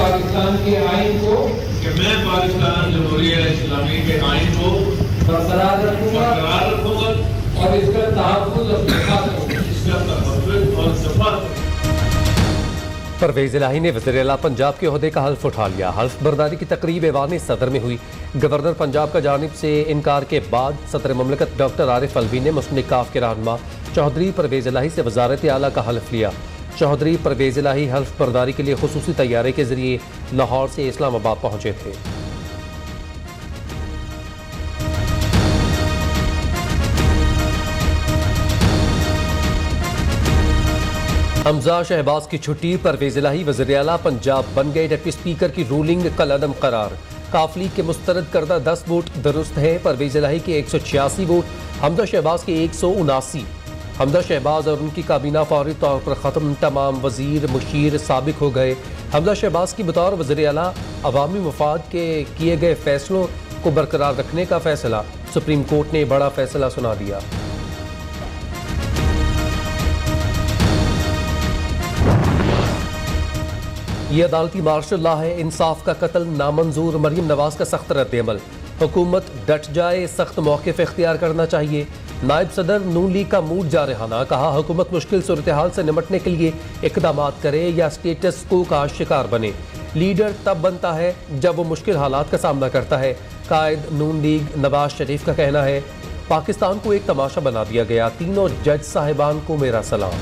पाकिस्तान के आइन को कि मैं पाकिस्तान जमहूरिया इस्लामी के आइन को बरकरार रखूंगा और इसका तहफ़्फ़ुज़ और दफ़ा परवेज़ इलाही ने वज़ीर-ए-आला पंजाब के ओहदे का हल्फ उठा लिया। हल्फ बर्दारी की तकरीब ऐवान सदर में हुई। गवर्नर पंजाब का जानिब से इनकार के बाद सदर ममलकत डॉक्टर आरिफ अलवी ने मुस्लिम काफ के रहनुमा चौधरी परवेज़ इलाही से वज़ारत आला का हल्फ लिया। चौधरी परवेज़ इलाही हल्फ बर्दारी के लिए खुसूसी तैयारी के जरिए लाहौर से इस्लामाबाद पहुंचे थे। हमजा शहबाज की छुट्टी, परवेज़ इलाही वज़ीर-ए-आला पंजाब बन गए। डिप्टी स्पीकर की रूलिंग कल अदम करार। काफ लीग के मुस्तरद करदा 10 वोट दुरुस्त है। परवेज़ इलाही के 186 वोट, हमजा शहबाज के 179। हमजा शहबाज और उनकी काबीना फौरी तौर पर ख़त्म। तमाम वज़ीर मुशीर साबिक हो गए। हमजा शहबाज की बतौर वज़ीर-ए-आला अवामी मफाद के किए गए फैसलों को बरकरार रखने का फैसला। सुप्रीम कोर्ट ने बड़ा फैसला सुना दिया। ये अदालती मार्शल लॉ है। इंसाफ का कत्ल नामंजूर। मरीम नवाज का सख्त रद्द-ए-अमल। हुकूमत डट जाए, सख्त मौक़िफ़ इख्तियार करना चाहिए। नायब सदर नून लीग का मूड जारहाना। कहा हुकूमत मुश्किल सूरत हाल से निपटने के लिए इक़दामात करे या स्टेटस को का शिकार बने। लीडर तब बनता है जब वो मुश्किल हालात का सामना करता है। कायद नून लीग नवाज शरीफ का कहना है पाकिस्तान को एक तमाशा बना दिया गया। तीनों जज साहिबान को मेरा सलाम।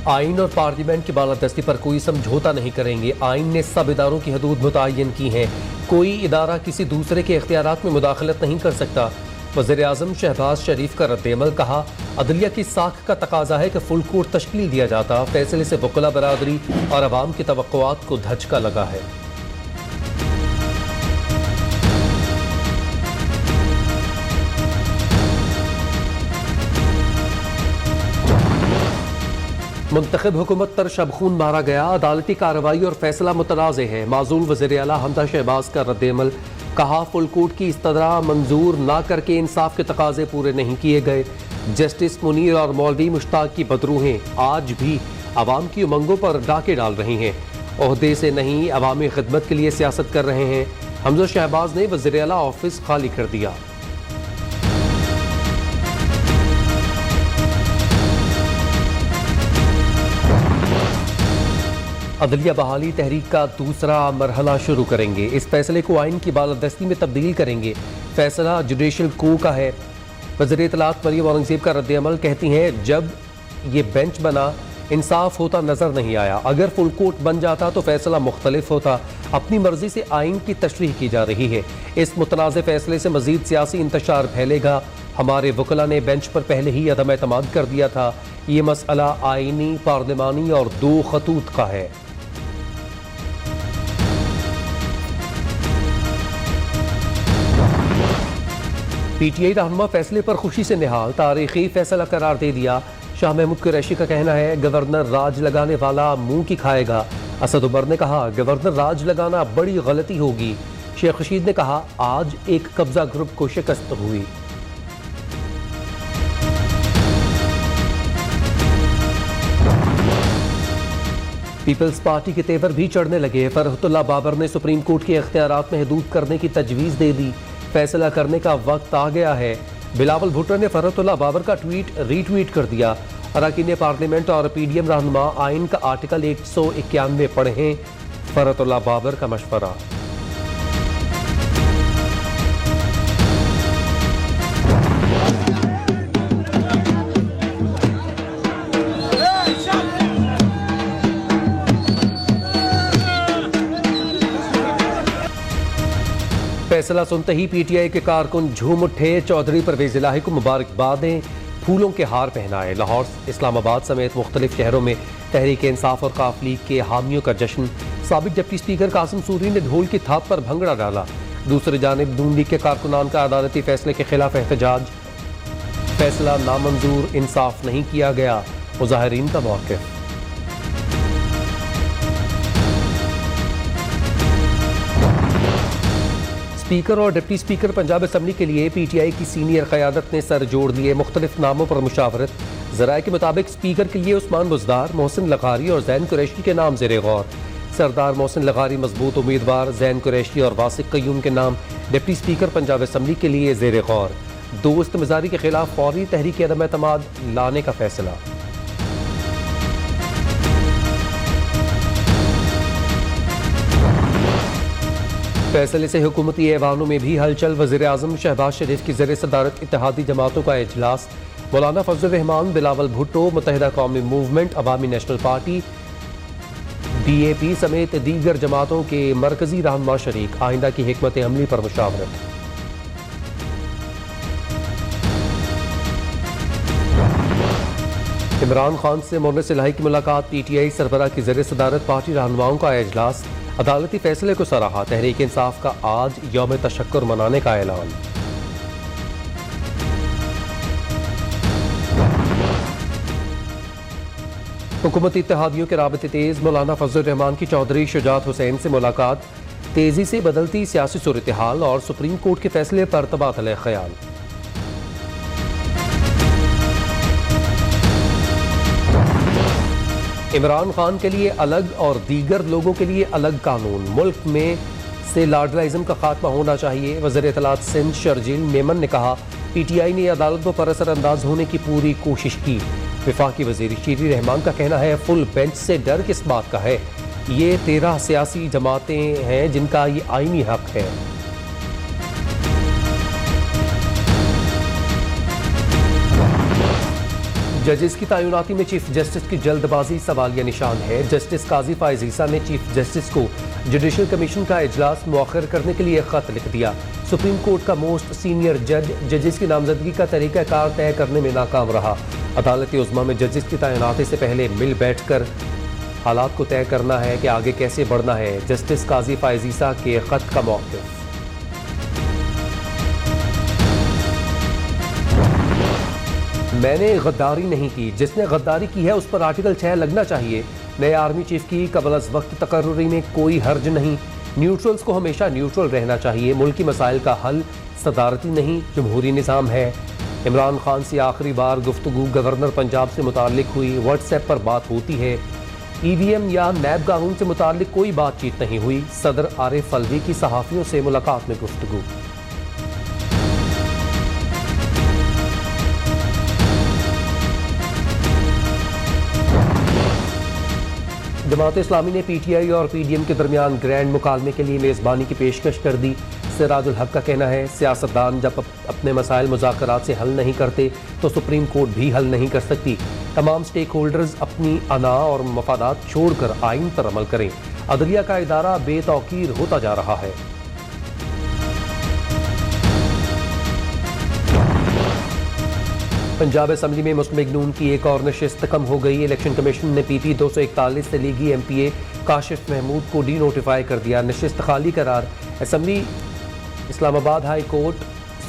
आइन और पार्लियामेंट की बालादस्ती पर कोई समझौता नहीं करेंगे। आइन ने सब इदारों की हदूद मुतय्यन की हैं। कोई इदारा किसी दूसरे के इख्तियारात में मुदाखलत नहीं कर सकता। वज़ीर आज़म शहबाज शरीफ का रद्द-ए-अमल। कहा अदलिया की साख का तकाजा है कि फुल कोर्ट तश्कील दिया जाता। फैसले से वकला बरादरी और अवाम की तवक्कुआत को धचका लगा है। मुंतखब हुकूमत पर शबखून मारा गया। अदालती कार्रवाई और फैसला मुतनाज़ है। माज़ूल वज़ीर-ए-आला हमजा शहबाज का रद्द-ए-अमल। कहा फुल कोर्ट की इस्तदरा मंजूर ना करके इंसाफ के तकाजे पूरे नहीं किए गए। जस्टिस मुनीर और मौलवी मुश्ताक की बदरूहें आज भी अवाम की उमंगों पर डाके डाल रही हैं। ओहदे से नहीं अवामी खिदमत के लिए सियासत कर रहे हैं। हमजा शहबाज ने वज़ीर-ए-आला ऑफिस खाली कर दिया। अदलिया बहाली तहरीक का दूसरा मरहला शुरू करेंगे। इस फैसले को आइन की बालादस्ती में तब्दील करेंगे। फैसला जुडिशल को का है। वज़ीर इत्तलात मरियम औरंगज़ेब का रद्द-ए-अमल कहती हैं जब ये बेंच बना इंसाफ होता नजर नहीं आया। अगर फुल कोर्ट बन जाता तो फैसला मुख्तलिफ होता। अपनी मर्जी से आइन की तशरीह की जा रही है। इस मुतनाज़ फैसले से मजीद सियासी इंतशार फैलेगा। हमारे वकला ने बेंच पर पहले ही अदम एतमाद कर दिया था। ये मसला आइनी, पार्लिमानी और दो खतूत का है। पीटीआई रहनुमा फैसले पर खुशी से निहाल। तारीखी फैसला करार दे दिया। शाह महमूद कुरैशी का कहना है गवर्नर राज लगाने वाला मुंह की खाएगा। असद उमर ने कहा गवर्नर राज लगाना बड़ी गलती होगी। शेख रशीद ने कहा आज एक कब्जा ग्रुप को शिकस्त हुई। पीपल्स पार्टी के तेवर भी चढ़ने लगे। फरहतुल्लाह बाबर ने सुप्रीम कोर्ट के इख्तियारात में हदूद करने की तजवीज़ दे दी। फैसला करने का वक्त आ गया है। बिलावल भुट्टो ने फरहतुल्लाह बाबर का ट्वीट रीट्वीट कर दिया। अरकान पार्लियामेंट और पीडीएम रहनुमा आइन का आर्टिकल 191 पढ़ें। फरहतुल्लाह बाबर का मशवरा। फैसला सुनते ही पीटीआई के कारकुन झूम उठे। चौधरी परवेज़ इलाही को मुबारकबादें, फूलों के हार पहनाए। लाहौर, इस्लामाबाद समेत मुख्तलिफ शहरों में तहरीक इंसाफ और काफ लीग के हामियों का जश्न। साबिक डिप्टी स्पीकर कासिम सूरी ने ढोल की थाप पर भंगड़ा डाला। दूसरी जानिब नून लीग के कारकुनान का अदालती फैसले के खिलाफ एहतजाज। फैसला नामंजूर, इंसाफ नहीं किया गया, मुजाहिरीन का मौक़िफ़। स्पीकर और डिप्टी स्पीकर पंजाब असम्बली के लिए PTI की सीनियर क़यादत ने सर जोड़ दिए। मुख्तलिफ नामों पर मुशावरत। ज़राए के मुताबिक स्पीकर के लिए उस्मान बुज़दार, मोहसिन लग़ारी और ज़ैन कुरैशी के नाम ज़ेरे गौर। सरदार मोहसिन लग़ारी मजबूत उम्मीदवार, ज़ैन कुरैशी और वासिक क़य्यूम के नाम डिप्टी स्पीकर पंजाब असम्बली के लिए ज़ेरे गौर। दोस्त मिजारी के खिलाफ फौरी तहरीक अदम एतमाद लाने का फैसला। फैसले से हुकूमती ऐवानों में भी हलचल। वज़ीर आज़म शहबाज शरीफ की ज़ेर सदारत इत्तेहादी जमातों का इजलास। मौलाना फजल रहमान, बिलावल भुट्टो, मुत्तहिदा कौमी मूवमेंट, अवामी नेशनल पार्टी, DAP समेत दीगर जमातों के मरकजी रहनुमा शरीक। आइंदा की हिकमत अमली पर मुशावरत। इमरान खान से मुर्निस इलाही की मुलाकात। PTI सरबराह की ज़ेर सदारत पार्टी रहनुमाओं का इजलास। अदालती फैसले को सराहा। तहरीक इंसाफ का आज यौम तशक्कुर मनाने का ऐलान। हुकूमती इत्तेहादियों के राबते तेज। मौलाना फजल रहमान की चौधरी शुजात हुसैन से मुलाकात। तेजी से बदलती सियासी सूरत हाल और सुप्रीम कोर्ट के फैसले पर तबादला ख्याल। इमरान खान के लिए अलग और दीगर लोगों के लिए अलग कानून। मुल्क में से लाडलाइज्म का खात्मा होना चाहिए। वज़ीर इत्तलात सिंध शर्जील मेमन ने कहा, PTI ने अदालत को पर असर अंदाज होने की पूरी कोशिश की। वफाकी वज़ीर शीरी रहमान का कहना है, फुल बेंच से डर किस बात का है। ये 13 सियासी जमातें हैं जिनका ये आईनी हक है। जजेस की तैनाती में चीफ जस्टिस की जल्दबाजी सवालिया निशान है। जस्टिस काजी फायज ईसा ने चीफ जस्टिस को जुडिशल कमीशन का इजलास मुअख्खर करने के लिए खत लिख दिया। सुप्रीम कोर्ट का मोस्ट सीनियर जज जजेस की नामजदगी का तरीक़ाकार तय करने में नाकाम रहा। अदालत उज़्मा में जजेस की तैनाती से पहले मिल बैठ कर हालात को तय करना है कि आगे कैसे बढ़ना है। जस्टिस काजी फायज ईसा के खत का मौक़िफ़। मैंने गद्दारी नहीं की, जिसने गद्दारी की है उस पर आर्टिकल 6 लगना चाहिए। नए आर्मी चीफ की कबल अज़ वक्त तकर्रुरी में कोई हर्ज नहीं। न्यूट्रल्स को हमेशा न्यूट्रल रहना चाहिए। मुल्की मसाइल का हल सदारती नहीं, जमहूरी निज़ाम है। इमरान खान से आखिरी बार गुफ्तगू गवर्नर पंजाब से मुताल्लिक हुई। व्हाट्सएप पर बात होती है। EVM या नैब कानून से मुताल्लिक कोई बातचीत नहीं हुई। सदर आरिफ अलवी की सहाफ़ियों से मुलाकात में गुफ्तगू। जमात इस्लामी ने PTI और PDM के दरमियान ग्रैंड मुकालमे के लिए मेज़बानी की पेशकश कर दी। सिराजुल हक का कहना है, सियासतदान जब अपने मसाइल मुज़ाकरात से हल नहीं करते तो सुप्रीम कोर्ट भी हल नहीं कर सकती। तमाम स्टेक होल्डर्स अपनी अना और मफादात छोड़कर आइन पर अमल करें। अदलिया का इदारा बेतौकीर होता जा रहा है। पंजाब असम्बली में मुस्लिम लीग नून की एक और नशिस्त कम हो गई। इलेक्शन कमीशन ने PP 241 से लीगी MPA काशिफ महमूद को डी नोटिफाई कर दिया। नशिस्त खाली करार। Assembly Islamabad high court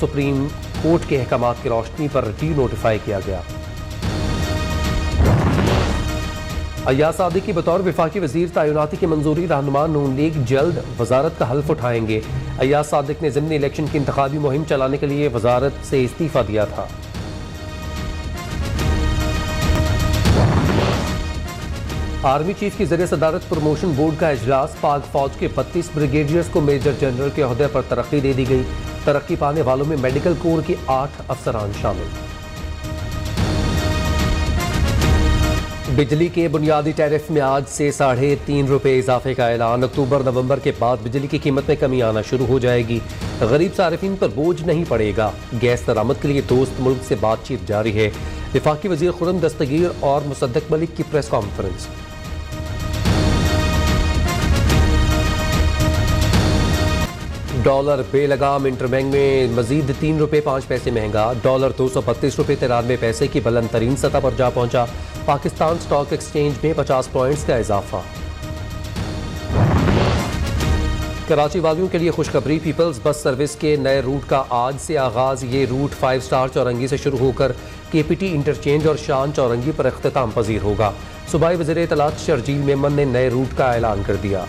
supreme court के अहकामात की रोशनी पर डी नोटिफाई किया गया। अय्याज सादिक की बतौर वफाकी वजीर तैनाती की मंजूरी। रहनुमा नून लीग जल्द वजारत का हल्फ उठाएंगे। अय्याज सादिक ने ज़िमनी इलेक्शन की इंतखाबी मुहिम चलाने के लिए वजारत से इस्तीफा दिया था। आर्मी चीफ की ज़रिए सदारत प्रमोशन बोर्ड का इजलास। पाक फौज के 32 ब्रिगेडियर्स को मेजर जनरल के ओहदे पर तरक्की दे दी गई। तरक्की पाने वालों में मेडिकल कोर के 8 अफसरान शामिल। बिजली के बुनियादी टैरिफ में आज से ₹3.5 इजाफे का ऐलान। अक्टूबर नवंबर के बाद बिजली की कीमत में कमी आना शुरू हो जाएगी। गरीब सारिफिन पर बोझ नहीं पड़ेगा। गैस दरामद के लिए दोस्त मुल्क से बातचीत जारी है। वफाकी वजीर खुर्रम दस्तगीर और मुसद्दक मलिक की प्रेस कॉन्फ्रेंस। डॉलर बेलगाम इंटरबैंक में मजीद ₹3.05 महंगा। डॉलर ₹232.93 की बुलंद तरीन सतह पर जा पहुंचा। पाकिस्तान स्टॉक एक्सचेंज में 50 पॉइंट्स का इजाफा। कराची वालियों के लिए खुशखबरी। पीपल्स बस सर्विस के नए रूट का आज से आगाज। ये रूट 5 स्टार चौरंगी से शुरू होकर KPT इंटरचेंज और शान चौरंगी पर इख्तिताम पजीर होगा। सूबाई वज़ीर इत्तलात शर्जील मेमन ने नए रूट का ऐलान कर दिया।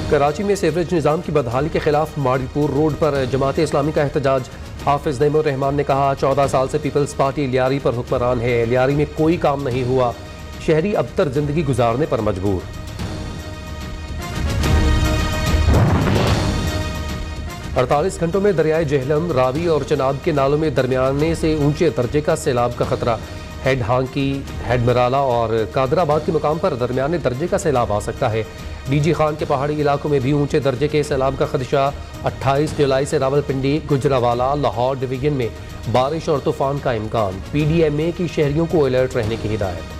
कराची में सीवरेज निज़ाम की बदहाली के खिलाफ माड़ीपुर रोड पर जमात इस्लामी का एहतजाज। हाफिज नईमुर रहमान ने कहा 14 साल से पीपल्स पार्टी लियारी पर हुक्मरान है, लियारी में कोई काम नहीं हुआ, शहरी अबतर जिंदगी गुजारने पर मजबूर। अड़तालीस घंटों में दरियाए जेहलम, रावी और चनाब के नालों में दरमियाने से ऊंचे दर्जे का सैलाब का खतरा। हेड हांकी, हेड मराला और कादराबाद के मुकाम पर दरमियाने दर्जे का सैलाब आ सकता है। डीजी खान के पहाड़ी इलाकों में भी ऊंचे दर्जे के सैलाब का खदशा। 28 जुलाई से रावलपिंडी, गुजरावाला, लाहौर डिवीजन में बारिश और तूफान का इम्कान। PDMA की शहरियों को अलर्ट रहने की हिदायत।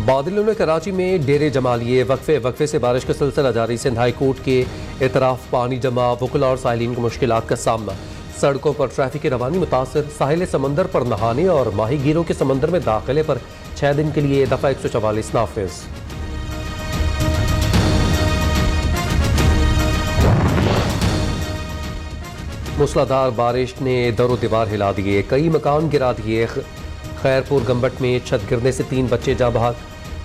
बादलों ने कराची में डेरे जमा लिए, वक्फे से बारिश का सिलसिला जारी। सिंध हाई कोर्ट के इतराफ पानी जमा, वुकला और साइलिन को मुश्किलात का सामना। सड़कों पर ट्रैफिक की रवानी मुतासर। साहिल समंदर पर नहाने और माहीगीरों के समंदर में दाखिले पर 6 दिन के लिए दफ़ा 144 नाफिज। मूसलाधार बारिश ने दरो दीवार हिला दिए, कई मकान गिरा दिए। खैरपुर गंबट में छत गिरने से 3 बच्चे जा बहक।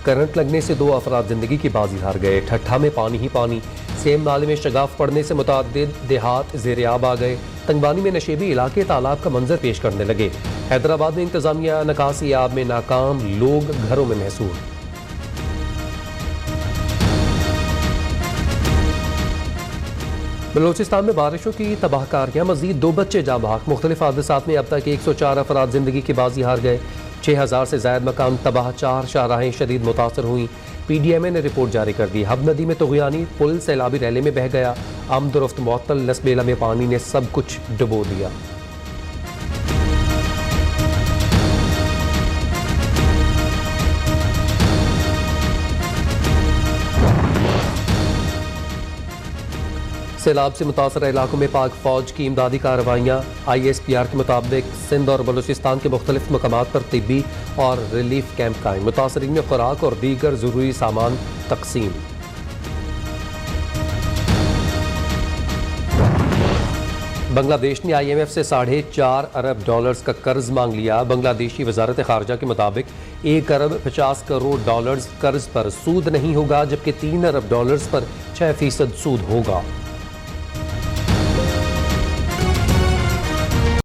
करंट लगने से 2 अफराद जिंदगी की बाजी हार गए। ठट्ठा में पानी ही पानी। सेम नाले में शगाफ पड़ने से मुतअद्दिद देहात ज़ेर-ए-आब आ गए। तंगबानी में नशेबी इलाके तालाब का मंजर पेश करने लगे। हैदराबाद में इंतजामिया नकासी आब में नाकाम, लोग घरों में महसूर। बलोचिस्तान में बारिशों की तबाहकारियां, मजीद 2 बच्चे जाँ बहक। मुख्तलिफ हादसात में अब तक 104 अफराद जिंदगी की बाजी हार गए। 6000 से ज्यादा मकान तबाह, 4 शाहराहें शदीद मुतासर हुई। PDMA ने रिपोर्ट जारी कर दी। हब नदी में तुग़यानी पुल सैलाबी रैले में बह गया। आमदरफ्त मुअत्तल, लसबेला में पानी ने सब कुछ डुबो दिया। सैलाब से मुतासर इलाकों में पाक फौज की इमदादी कार्रवाइयाँ। ISPR के मुताबिक सिंध और बलूचिस्तान के मुख्तलिफ मकामात पर तिब्बी और रिलीफ कैंप कायम। मुतासरीन में खुराक और दीगर ज़रूरी सामान तकसीम। बांग्लादेश ने IMF से $4.5 अरब का कर्ज मांग लिया। बांग्लादेशी वजारत खारजा के मुताबिक $1 अरब 50 करोड़ कर्ज पर सूद नहीं होगा, जबकि $3 अरब पर 6% सूद होगा।